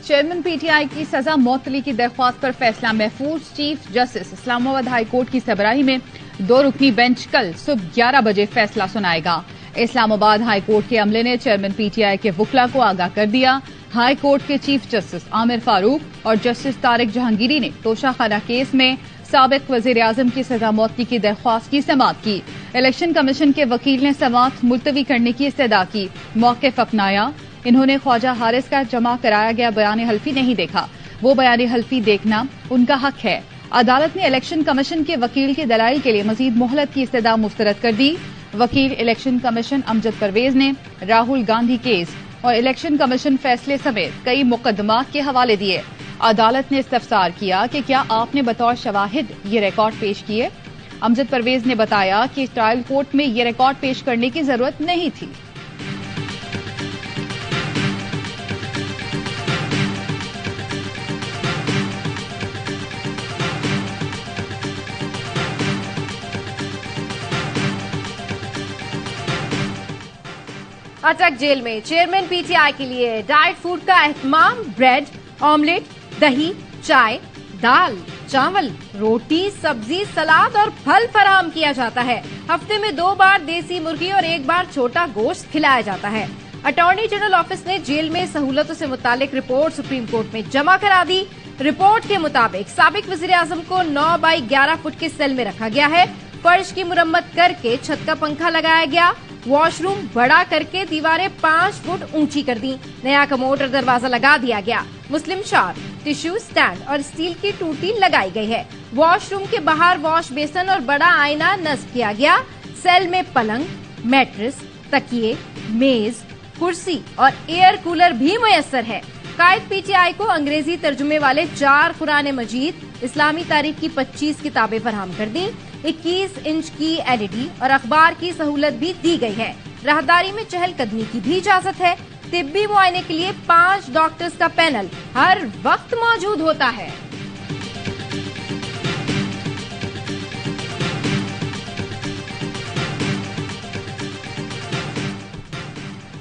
Chairman PTI की सजा मौतली की दरख्वास्त पर फैसला महफूज। Chief justice Islamabad high court की सरबराही में 2 रुकनी बेंच कल सुबह 11 बजे फैसला सुनाएगा। इस्लामाबाद हाई कोर्ट के अमले ने चेयरमैन पीटीआई के वुकला को आगाह कर दिया। हाई कोर्ट के चीफ जस्टिस आमिर फारूक और जस्टिस तारिक जहांगीरी ने तोशाखाना केस में साबिक वजीर आजम की सजा मौतली की दरख्वास्त की समाअत की। इलेक्शन कमीशन के वकील ने समाअत मुलतवी करने की इस्तदा की, मौक़िफ़ अपनाया। इन्होंने ख्वाजा हारिस का जमा कराया गया बयान हल्फी नहीं देखा, वो बयान हल्फी देखना उनका हक है। अदालत ने इलेक्शन कमीशन के वकील के दलाइल के लिए मजीद मोहलत की इस्तदा मुस्तरद कर दी। वकील इलेक्शन कमीशन अमजद परवेज ने राहुल गांधी केस और इलेक्शन कमीशन फैसले समेत कई मुकदमात के हवाले दिए। अदालत ने इस्तफसार किया कि क्या आपने बतौर शवाहिद ये रिकॉर्ड पेश किए। अमजद परवेज ने बताया कि ट्रायल कोर्ट में ये रिकॉर्ड पेश करने की जरूरत नहीं थी। अटक जेल में चेयरमैन पीटीआई के लिए डाइट फूड का एहतमाम। ब्रेड, ऑमलेट, दही, चाय, दाल, चावल, रोटी, सब्जी, सलाद और फल फराहम किया जाता है। हफ्ते में 2 बार देसी मुर्गी और 1 बार छोटा गोश्त खिलाया जाता है। अटॉर्नी जनरल ऑफिस ने जेल में सहूलतों से मुतालिक रिपोर्ट सुप्रीम कोर्ट में जमा करा दी। रिपोर्ट के मुताबिक साबिक वजीर आजम को 9 बाई 11 फुट के सेल में रखा गया है। फर्श की मुरम्मत करके छत का पंखा लगाया गया। वॉशरूम बड़ा करके दीवारें 5 फुट ऊंची कर दी। नया कमोड और दरवाजा लगा दिया गया। मुस्लिम शावर, टिश्यू स्टैंड और स्टील की टूटी लगाई गई है। वॉशरूम के बाहर वॉश बेसन और बड़ा आईना नस्ब किया गया। सेल में पलंग, मैट्रेस, तकिए, मेज, कुर्सी और एयर कूलर भी मुयस्सर है। कायद पीटीआई को अंग्रेजी तर्जुमे वाले 4 कुरान मजीद, इस्लामी तारीख की 25 किताबें फराहम कर दी। 21 इंच की एलईडी और अखबार की सहूलत भी दी गई है। राहदारी में चहलकदमी की भी इजाजत है। तिब्बी मुआयने के लिए 5 डॉक्टर्स का पैनल हर वक्त मौजूद होता है।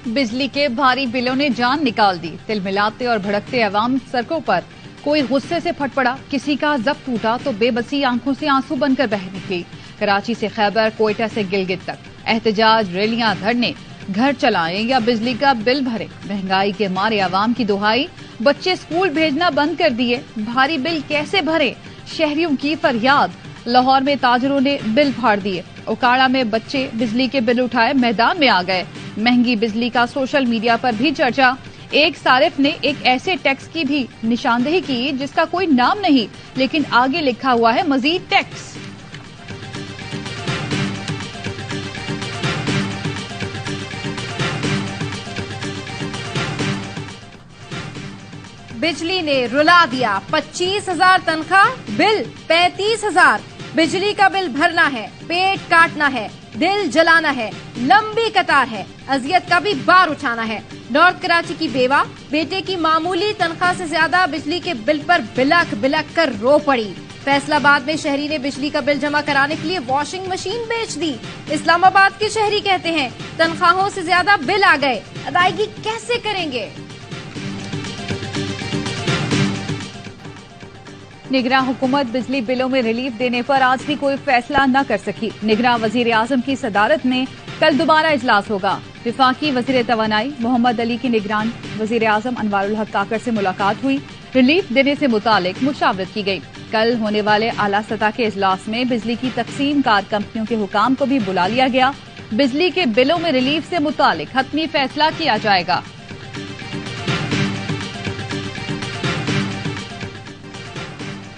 बिजली के भारी बिलों ने जान निकाल दी। तिलमिलाते और भड़कते अवाम सड़कों पर, कोई गुस्से से फट पड़ा, किसी का जब्त टूटा तो बेबसी आंखों से आंसू बनकर बह निकली। कराची से खैबर, कोयटा से गिलगित तक एहतजाज, रैलियां, धरने, घर चलाएं या बिजली का बिल भरे। महंगाई के मारे अवाम की दुहाई, बच्चे स्कूल भेजना बंद कर दिए, भारी बिल कैसे भरे, शहरियों की फरियाद। लाहौर में ताजरों ने बिल फाड़ दिए। उकाड़ा में बच्चे बिजली के बिल उठाए मैदान में आ गए। महंगी बिजली का सोशल मीडिया पर भी चर्चा। एक सारिफ ने एक ऐसे टैक्स की भी निशानदेही की जिसका कोई नाम नहीं, लेकिन आगे लिखा हुआ है मजीद टैक्स। बिजली ने रुला दिया। 25,000 तनख्वाह, बिल 35,000। बिजली का बिल भरना है, पेट काटना है, दिल जलाना है, लंबी कतार है, अजियत का भी बार उठाना है। नॉर्थ कराची की बेवा बेटे की मामूली तनख्वाह से ज्यादा बिजली के बिल पर बिलख बिलख कर रो पड़ी। फैसलाबाद में शहरी ने बिजली का बिल जमा कराने के लिए वॉशिंग मशीन बेच दी। इस्लामाबाद के शहरी कहते हैं तनख्वाहों से ज्यादा बिल आ गए, अदायगी कैसे करेंगे। निगरान हुकूमत बिजली बिलों में रिलीफ देने पर आज भी कोई फैसला न कर सकी। निगरान वजीर आजम की सदारत में कल दोबारा इजलास होगा। विफाकी वजीर तवानाई मोहम्मद अली की निगरान वजीर आजम अनवारुल हक काकड़ से मुलाकात हुई। रिलीफ देने से मुतालिक मुशावरत की गई। कल होने वाले आला सतह के इजलास में बिजली की तकसीम कार कंपनियों के हुकाम को भी बुला लिया गया। बिजली के बिलों में रिलीफ से मुतालिक हतमी फैसला किया जाएगा।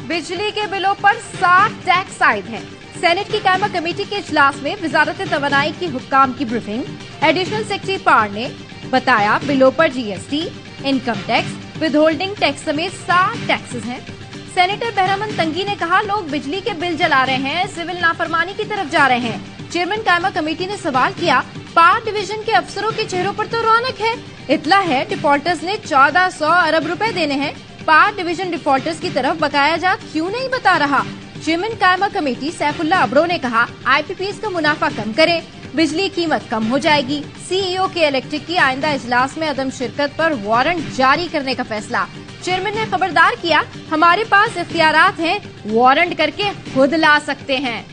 बिजली के बिलों पर 60 टैक्स आयद हैं। सेनेट की कायमा कमेटी के इजलास में वजारत तवानाई की हुक्काम की ब्रीफिंग। एडिशनल सेक्रेटरी पार ने बताया बिलों पर GST, income tax, withholding tax समेत 60 टैक्सेस हैं। सेनेटर बहरामन तंगी ने कहा लोग बिजली के बिल जला रहे हैं, सिविल नाफरमानी की तरफ जा रहे हैं। चेयरमैन कायमा कमेटी ने सवाल किया पावर डिवीजन के अफसरों के चेहरों पर तो रौनक है। इतला है डिफॉल्टर्स ने 1400 अरब रुपए देने हैं। पावर डिवीजन डिफॉल्टर्स की तरफ बकाया जा क्यों नहीं बता रहा। चेयरमैन कायमा कमेटी सैफुल्लाह अबरो ने कहा आईपीपीएस का मुनाफा कम करें, बिजली कीमत कम हो जाएगी। सीईओ के इलेक्ट्रिक की आइंदा इजलास में अदम शिरकत पर वारंट जारी करने का फैसला। चेयरमैन ने खबरदार किया, हमारे पास इख्तियारात हैं, वारंट करके खुद ला सकते हैं।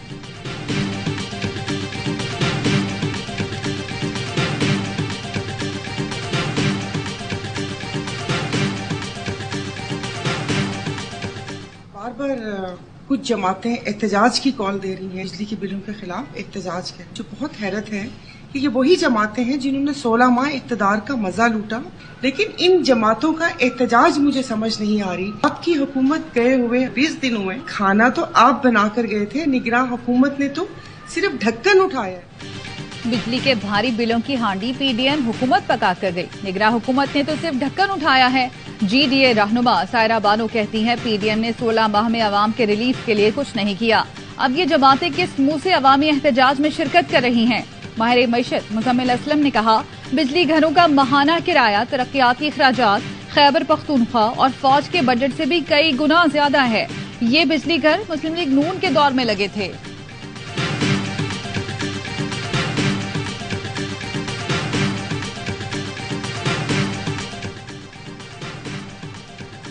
बार बार कुछ जमातें एहतजाज की कॉल दे रही हैं बिजली के बिलों के खिलाफ एहतजाज के, जो बहुत हैरत है कि ये वही जमातें हैं जिन्होंने 16 माह इक़्तिदार का मजा लूटा। लेकिन इन जमातों का एहतजाज मुझे समझ नहीं आ रही। आपकी हुकूमत गए हुए 20 दिन हुए, खाना तो आप बनाकर गए थे, निगरान हुकूमत ने तो सिर्फ ढक्कन उठाया। बिजली के भारी बिलों की हांडी पीडीएम हुकूमत पका कर गई, निगरान हुकूमत ने तो सिर्फ ढक्कन उठाया है। जीडीए रहनुमा सायरा बानो कहती हैं, पीडीएम ने 16 माह में अवाम के रिलीफ के लिए कुछ नहीं किया। अब ये जमातें किस मुंह से अवामी एहतजाज में शिरकत कर रही हैं? माहिर मईशत मुजम्मिल असलम ने कहा, बिजली घरों का माहाना किराया, तरक्याती अखराजात खैबर पख्तूनख्वा और फौज के बजट से भी कई गुना ज्यादा है। ये बिजली घर मुस्लिम लीग नून के दौर में लगे थे।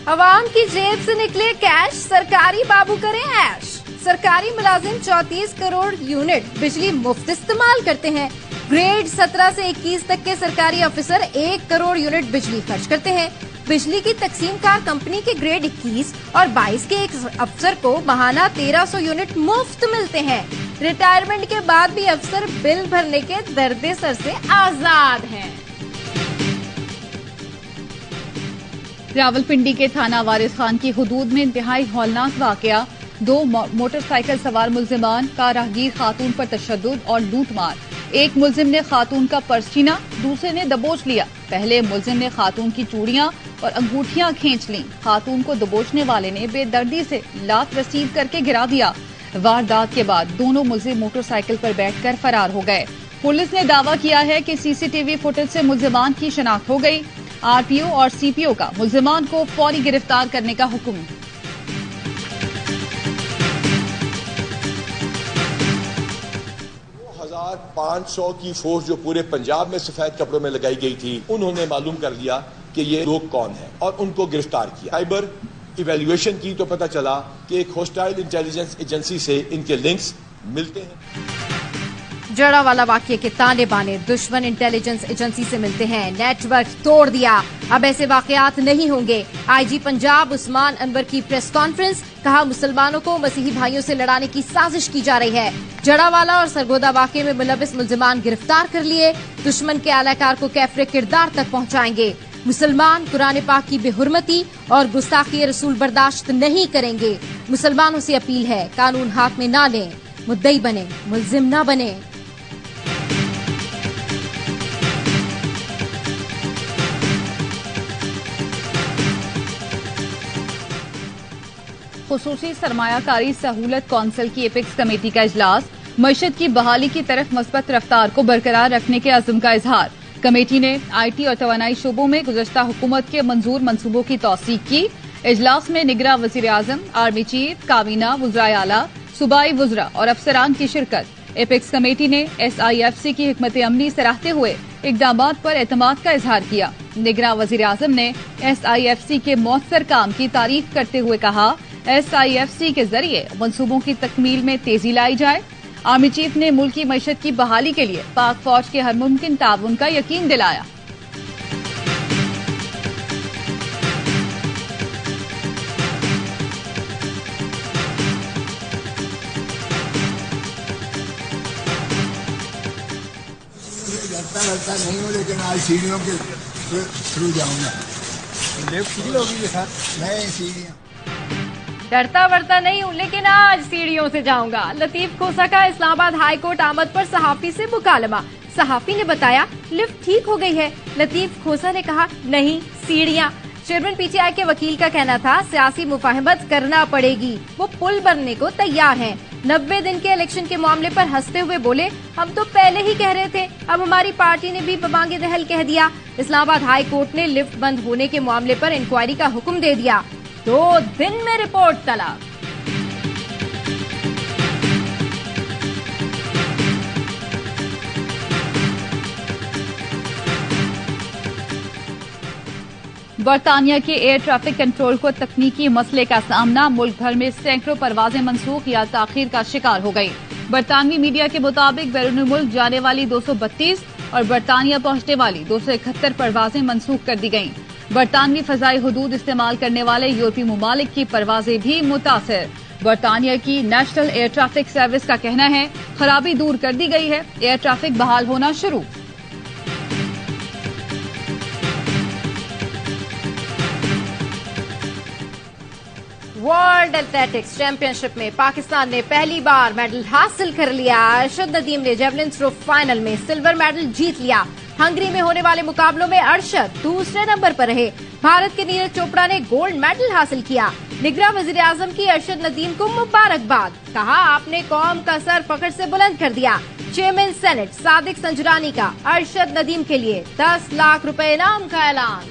अवाम की जेब से निकले कैश, सरकारी बाबू करें ऐश। सरकारी मुलाजिम 34 करोड़ यूनिट बिजली मुफ्त इस्तेमाल करते हैं। ग्रेड 17 से 21 तक के सरकारी अफसर 1 करोड़ यूनिट बिजली खर्च करते हैं। बिजली की तकसीमकार कंपनी के ग्रेड 21 और 22 के एक अफसर को माहाना 1300 यूनिट मुफ्त मिलते हैं। रिटायरमेंट के बाद भी अफसर बिल भरने के दर्द सर से आजाद हैं। रावलपिंडी के थाना वारिस खान की हुदूद में इंतहाई हौलनाक वाकया। 2 मोटरसाइकिल सवार मुल्जिमान का राहगीर खातून पर तशद्दुद और लूटमार। एक मुल्जिम ने खातून का पर्स छीना, दूसरे ने दबोच लिया। पहले मुल्जिम ने खातून की चूड़ियां और अंगूठियां खींच लीं। खातून को दबोचने वाले ने बेदर्दी से लात रसीद करके गिरा दिया। वारदात के बाद दोनों मुल्जिम मोटरसाइकिल पर बैठकर फरार हो गए। पुलिस ने दावा किया है कि सीसीटीवी फुटेज से मुल्जिमान की शनाख्त हो गई। आरपीओ और सीपीओ का मुल्जिमान को फौरी गिरफ्तार करने का हुक्म। 2500 की फोर्स जो पूरे पंजाब में सफेद कपड़ों में लगाई गई थी, उन्होंने मालूम कर लिया कि ये लोग कौन हैं और उनको गिरफ्तार किया। साइबर इवैल्यूएशन की तो पता चला कि एक होस्टाइल इंटेलिजेंस एजेंसी से इनके लिंक्स मिलते हैं। जड़ावाला वाकये के ताने बाने दुश्मन इंटेलिजेंस एजेंसी से मिलते हैं, नेटवर्क तोड़ दिया, अब ऐसे वाकयात नहीं होंगे। आईजी पंजाब उस्मान अनवर की प्रेस कॉन्फ्रेंस, कहा मुसलमानों को मसीही भाइयों से लड़ाने की साजिश की जा रही है। जड़ावाला और सरगोदा वाकये में मुलविस मुल्जिमान गिरफ्तार कर लिए, दुश्मन के आलाकार को कैफरे किरदार तक पहुंचाएंगे। मुसलमान कुरान पाक की बेहुरमती और गुस्ताखी रसूल बर्दाश्त नहीं करेंगे। मुसलमानों से अपील है, कानून हाथ में ना लें, मुद्दई बने, मुल्जिम ना बने। खुसूसी सरमायाकारी सहूलत कौंसिल की एपिक्स कमेटी का इजलास, मईशत की बहाली की तरफ मस्बत रफ्तार को बरकरार रखने के अज़्म का इजहार। कमेटी ने IT और तवानाई शोबों में गुज़श्ता हुकूमत के मंजूर मनसूबों की तौसीक की। इजलास में निगरान वज़ीर आज़म, आर्मी चीफ, काबीना, वज़राए आला, सूबाई वज़रा और अफसरान की शिरकत। एपिक्स कमेटी ने SIFC की हिकमत अमली सराहते हुए इक़दामात पर एतमाद का इजहार किया। निगरान वज़ीर आज़म ने SIFC के मौसर काम की तारीफ करते हुए कहा, SIFC के जरिए मंसूबों की तकमील में तेजी लाई जाए। आर्मी चीफ ने मुल्क की मईशत की बहाली के लिए पाक फौज के हर मुमकिन ताउन का यकीन दिलाया। लगता नहीं हो, लेकिन आज सीढ़ियों के थ्रू जाऊंगा। लेफ्ट सीढ़ी होगी के साथ नहीं सीढ़ियाँ। डरता वरता नहीं हूँ, लेकिन आज सीढ़ियों से जाऊंगा। लतीफ खोसा का इस्लामाबाद हाई कोर्ट आमद पर सहाफी से मुकालमा। सहाफी ने बताया लिफ्ट ठीक हो गई है। लतीफ खोसा ने कहा नहीं, सीढ़ियाँ। चेयरमैन PTI के वकील का कहना था सियासी मुफाहमत करना पड़ेगी, वो पुल बनने को तैयार हैं। 90 दिन के इलेक्शन के मामले पर हंसते हुए बोले, हम तो पहले ही कह रहे थे, अब हमारी पार्टी ने भी बमांगे दहल कह दिया। इस्लामाबाद हाई कोर्ट ने लिफ्ट बंद होने के मामले पर इंक्वायरी का हुक्म दे दिया। 2 दिन में रिपोर्ट तलब। बरतानिया के एयर ट्रैफिक कंट्रोल को तकनीकी मसले का सामना, मुल्क भर में सैकड़ों परवाजें मनसूख या ताखीर का शिकार हो गई। बरतानवी मीडिया के मुताबिक बैरून मुल्क जाने वाली 232 और बरतानिया पहुंचने वाली 271 परवाजें मनसूख कर दी गईं। बरतानवी फजाई हदूद इस्तेमाल करने वाले यूरोपीय ममालिक की परवाजें भी मुतासिर। बरतानिया की नेशनल एयर ट्रैफिक सर्विस का कहना है खराबी दूर कर दी गई है, एयर ट्रैफिक बहाल होना शुरू। वर्ल्ड एथलेटिक्स चैंपियनशिप में पाकिस्तान ने पहली बार मेडल हासिल कर लिया। अरशद नदीम ने जेवलिन थ्रो फाइनल में सिल्वर मेडल जीत लिया। हंगरी में होने वाले मुकाबलों में अरशद दूसरे नंबर पर रहे। भारत के नीरज चोपड़ा ने गोल्ड मेडल हासिल किया। निगरां वजीर आजम की अरशद नदीम को मुबारकबाद, कहा आपने कौम का सर फख्र से बुलंद कर दिया। चेयरमैन सेनेट सादिक संजरानी का अरशद नदीम के लिए 10 लाख रुपए इनाम का ऐलान।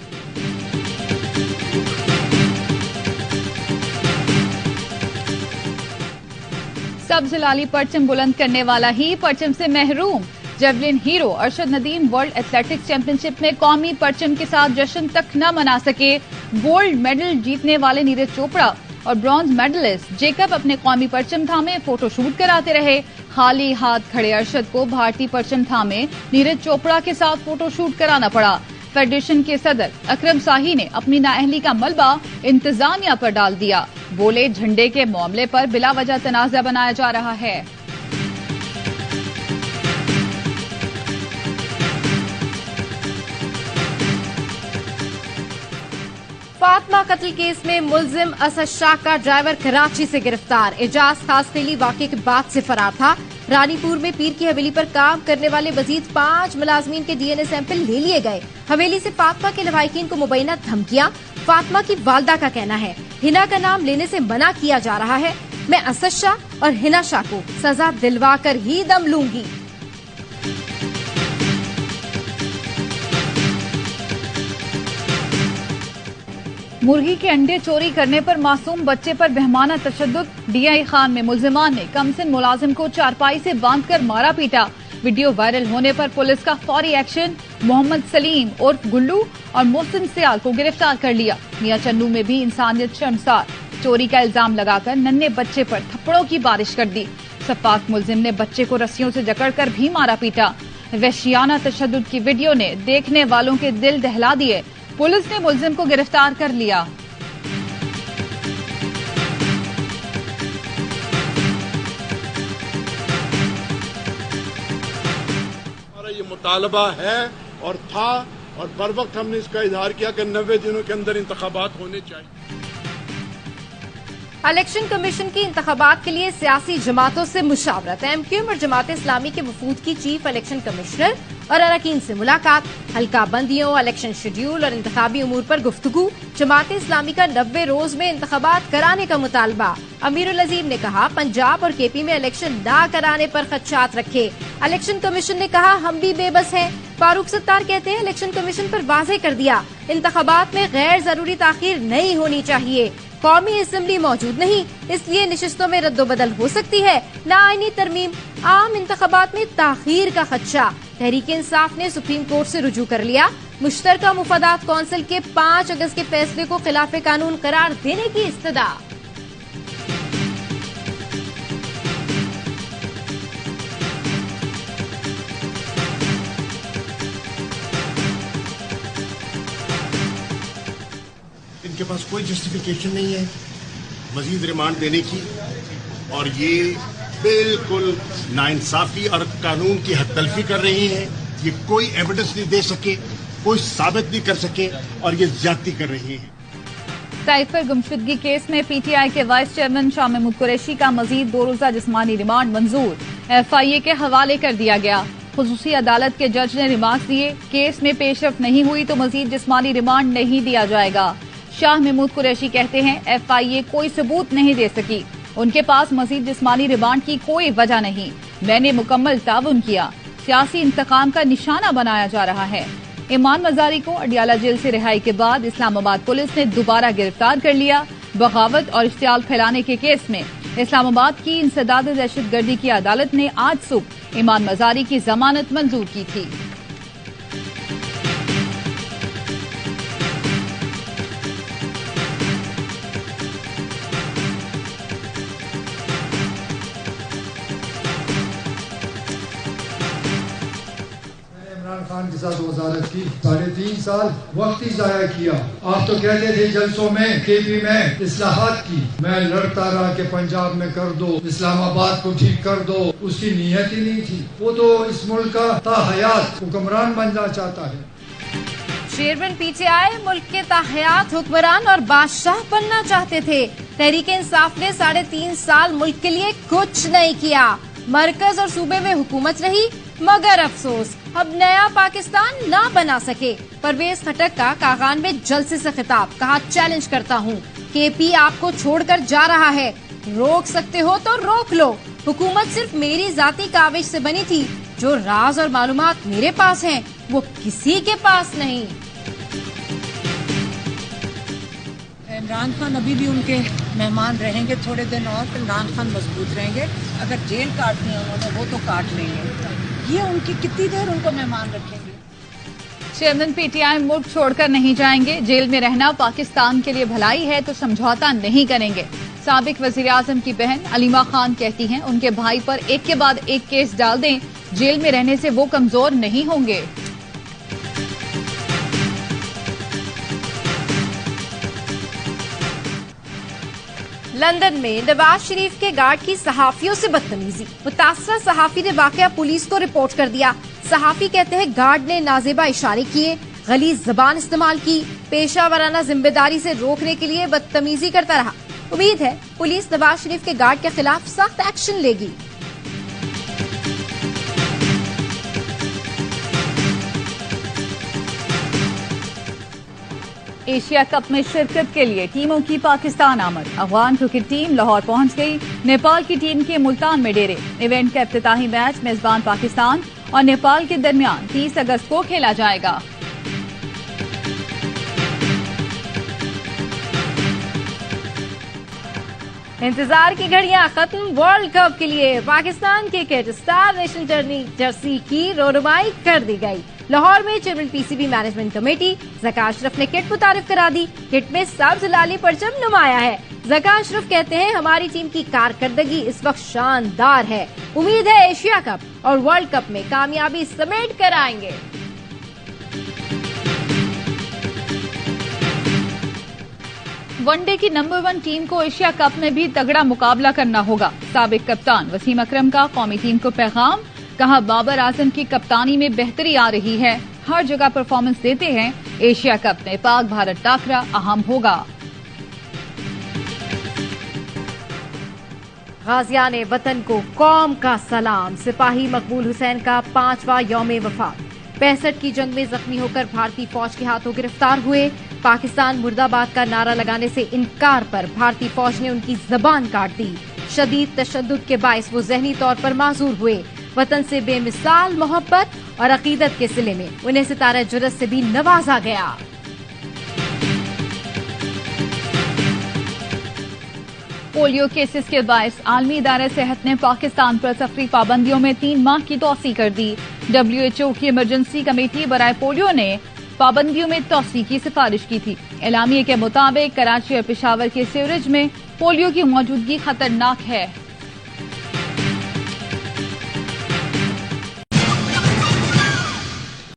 सब्ज लाली परचम बुलंद करने वाला ही परचम से महरूम। Javelin hero Arshad Nadeem world athletics championship में कौमी परचम के साथ जश्न तक न मना सके। गोल्ड मेडल जीतने वाले नीरज चोपड़ा और ब्रॉन्ज मेडलिस्ट जेकब अपने कौमी परचम थामे फोटोशूट कराते रहे। खाली हाथ खड़े अरशद को भारतीय परचम थामे नीरज चोपड़ा के साथ फोटोशूट कराना पड़ा। फेडरेशन के सदर अकरम शाही ने अपनी नाअहली का मलबा इंतजामिया पर डाल दिया। बोले झंडे के मामले पर बिला वजह तनाज़ा बनाया जा रहा है। फातिमा कत्ल केस में मुलजिम असद शाह का ड्राइवर कराची से गिरफ्तार। एजाज खासखेली वाकये के बाद से फरार था। रानीपुर में पीर की हवेली पर काम करने वाले मजीद 5 मुलाजमीन के डीएनए सैंपल ले लिए गए। हवेली से फातिमा के लवाहिकीन को मुबैना धमकियां। फातिमा की वालदा का कहना है हिना का नाम लेने से मना किया जा रहा है। मैं असद शाह और हिना शाह को सजा दिलवा कर ही दम लूंगी। मुर्गी के अंडे चोरी करने पर मासूम बच्चे पर बेहमाना तशद्दुद। डीआई खान में मुलजिमान ने कमसिन मुलाजिम को चारपाई से बांधकर मारा पीटा। वीडियो वायरल होने पर पुलिस का फौरी एक्शन। मोहम्मद सलीम उर्फ गुल्लू और मोहसिन सियाल को गिरफ्तार कर लिया। मियां चन्नू में भी इंसानियत शर्मसार। चोरी का इल्जाम लगाकर नन्हे बच्चे पर थप्पड़ों की बारिश कर दी। सपाक मुलजिम ने बच्चे को रस्सियों से जकड़कर भी मारा पीटा। वहशियाना तशद्दुद की वीडियो ने देखने वालों के दिल दहला दिए। पुलिस ने मुलजिम को गिरफ्तार कर लिया। हमारा ये मुतालबा है और था और बर वक्त हमने इसका इजहार किया कि 90 दिनों के अंदर इंतखाबात होने चाहिए। इलेक्शन कमीशन की इंतखाबात के लिए सियासी जमातों से मुशावरत। एमक्यूएम और जमात इस्लामी के वफूद की चीफ इलेक्शन कमिश्नर और अरकान से मुलाकात। हल्का बंदियों, इलेक्शन शेड्यूल और इंतखाबी उमूर पर गुफ्तगू। जमात इस्लामी का 90 रोज में इंतखाबात कराने का मुतालबा। अमीरुल अजीम ने कहा पंजाब और केपी में इलेक्शन न कराने पर खदशात रखे। इलेक्शन कमीशन ने कहा हम भी बेबस हैं। फारूक सत्तार कहते हैं इलेक्शन कमीशन पर वाज़ेह कर दिया इंतखाबात में गैर जरूरी ताखीर नहीं होनी चाहिए। कौमी असेंबली मौजूद नहीं, इसलिए निशस्तों में रद्दोबदल हो सकती है। नाआईनी तरमीम, आम इंतखाबात में ताखीर का खदशा। तहरीक इंसाफ ने सुप्रीम कोर्ट से रुजू कर लिया। मुश्तरका मुफादात कौंसिल के 5 अगस्त के फैसले को खिलाफ कानून करार देने की इस्तदा। इनके पास कोई जस्टिफिकेशन नहीं है मजीद रिमांड देने की और ये बिल्कुल नाइंसाफी और कानून की हद तलफी कर रही हैं। ये कोई एविडेंस नहीं दे सके, कोई साबित नहीं कर सके और ये ज्यादती कर रही हैं। साइफर गुमशुदगी केस में पीटीआई के वाइस चेयरमैन शाह महमूद कुरैशी का मजीद 2 रोजा जिस्मानी रिमांड मंजूर। एफआईए के हवाले कर दिया गया। खुसूसी अदालत के जज ने रिमार्क्स दिए केस में पेशरफ नहीं हुई तो मजीद जिस्मानी रिमांड नहीं दिया जाएगा। शाह महमूद कुरैशी कहते हैं एफआईए कोई सबूत नहीं दे सकी, उनके पास मजीद जिस्मानी रिमांड की कोई वजह नहीं। मैंने मुकम्मल ताउन किया। सियासी इंतकाम का निशाना बनाया जा रहा है। ईमान मजारी को अडियाला जेल से रिहाई के बाद इस्लामाबाद पुलिस ने दोबारा गिरफ्तार कर लिया। बगावत और इश्तियाल फैलाने के केस में इस्लामाबाद की इंसदाद दहशतगर्दी की अदालत ने आज सुबह ईमान मजारी की जमानत मंजूर की थी। हुक्मरान के साथ वजारत की, 3.5 साल वक्त ही जाया किया। आप तो कहते थे जलसों में केपी में इस्लाहात की, मैं लड़ता रहा कि पंजाब में कर दो, इस्लामाबाद को ठीक कर दो, उसकी नीयत ही नहीं थी। वो तो इस मुल्क का ताहयात हुक्मरान बनना चाहता है। चेयरमैन पीटीआई मुल्क के ताहयात हुक्मरान और बादशाह बनना चाहते थे। तहरीके इंसाफ ने 3.5 साल मुल्क के लिए कुछ नहीं किया। मरकज और सूबे में हुकूमत रही, मगर अफसोस अब नया पाकिस्तान ना बना सके। परवेज खटक का कागान में जलसे से खिताब, कहा चैलेंज करता हूँ, केपी आपको छोड़कर जा रहा है, रोक सकते हो तो रोक लो। हुकूमत सिर्फ मेरी जाती काविश से बनी थी, जो राज और मालूमात मेरे पास हैं, वो किसी के पास नहीं। इमरान खान अभी भी उनके मेहमान रहेंगे थोड़े दिन और, इमरान खान मजबूत रहेंगे। अगर जेल काटनी है उन्होंने वो तो काट लेंगे, ये उनकी कितनी देर उनको मेहमान रखेंगे। चेयरमैन पीटीआई मुल्क छोड़कर नहीं जाएंगे, जेल में रहना पाकिस्तान के लिए भलाई है तो समझौता नहीं करेंगे। साबिक वजीर आजम की बहन अलीमा खान कहती हैं उनके भाई पर एक के बाद एक केस डाल दें, जेल में रहने से वो कमजोर नहीं होंगे। लंदन में नवाज शरीफ के गार्ड की सहाफियों से बदतमीजी, मुतासरा सहाफी ने वाकया पुलिस को रिपोर्ट कर दिया। सहाफी कहते हैं गार्ड ने नाजेबा इशारे किए, गलीज जबान इस्तेमाल की, पेशा वराना जिम्मेदारी से रोकने के लिए बदतमीजी करता रहा। उम्मीद है पुलिस नवाज शरीफ के गार्ड के खिलाफ सख्त एक्शन लेगी। एशिया कप में शिरकत के लिए टीमों की पाकिस्तान आमद, अफगान क्रिकेट टीम लाहौर पहुंच गई, नेपाल की टीम के मुल्तान में डेरे। इवेंट का इफ्तिताही मैच मेजबान पाकिस्तान और नेपाल के दरमियान 30 अगस्त को खेला जाएगा। इंतजार की घड़ियां खत्म, वर्ल्ड कप के लिए पाकिस्तान की किट स्टार नेशन जर्सी की रोनुमाई कर दी गई। लाहौर में chairman PCB management committee Zaka Ashraf ने किट मुतारिफ करा दी। किट में सब्ज लाली परचम नुमाया है। ज़का अशरफ कहते हैं हमारी टीम की कारकर्दगी इस वक्त शानदार है, उम्मीद है एशिया कप और वर्ल्ड कप में कामयाबी समेट कर आएंगे। वनडे की नंबर 1 टीम को एशिया कप में भी तगड़ा मुकाबला करना होगा। साबिक कप्तान वसीम अकरम का कौमी टीम को पैगाम, कहा बाबर आजम की कप्तानी में बेहतरी आ रही है, हर जगह परफॉर्मेंस देते हैं, एशिया कप में पाक भारत टाकरा अहम होगा। गाजियाने वतन को कौम का सलाम, सिपाही मकबूल हुसैन का 5वां यौम वफात। 65 की जंग में जख्मी होकर भारतीय फौज के हाथों गिरफ्तार हुए। पाकिस्तान मुर्दाबाद का नारा लगाने से इनकार पर भारतीय फौज ने उनकी जबान काट दी। शदीद तशद्दुद के बायस वो जहनी तौर पर माजूर हुए। वतन से बेमिसाल मोहब्बत और अकीदत के सिले में उन्हें सितारा जुर्रत से भी नवाजा गया। पोलियो केसेस के बायस आलमी इदारे सेहत ने पाकिस्तान पर सफरी पाबंदियों में 3 माह की तोसी कर दी। WHO की इमरजेंसी कमेटी बराए पोलियो ने पाबंदियों में तोसी की सिफारिश की थी। एलामिये के मुताबिक कराची और पेशावर के सीवरेज में पोलियो की मौजूदगी खतरनाक है।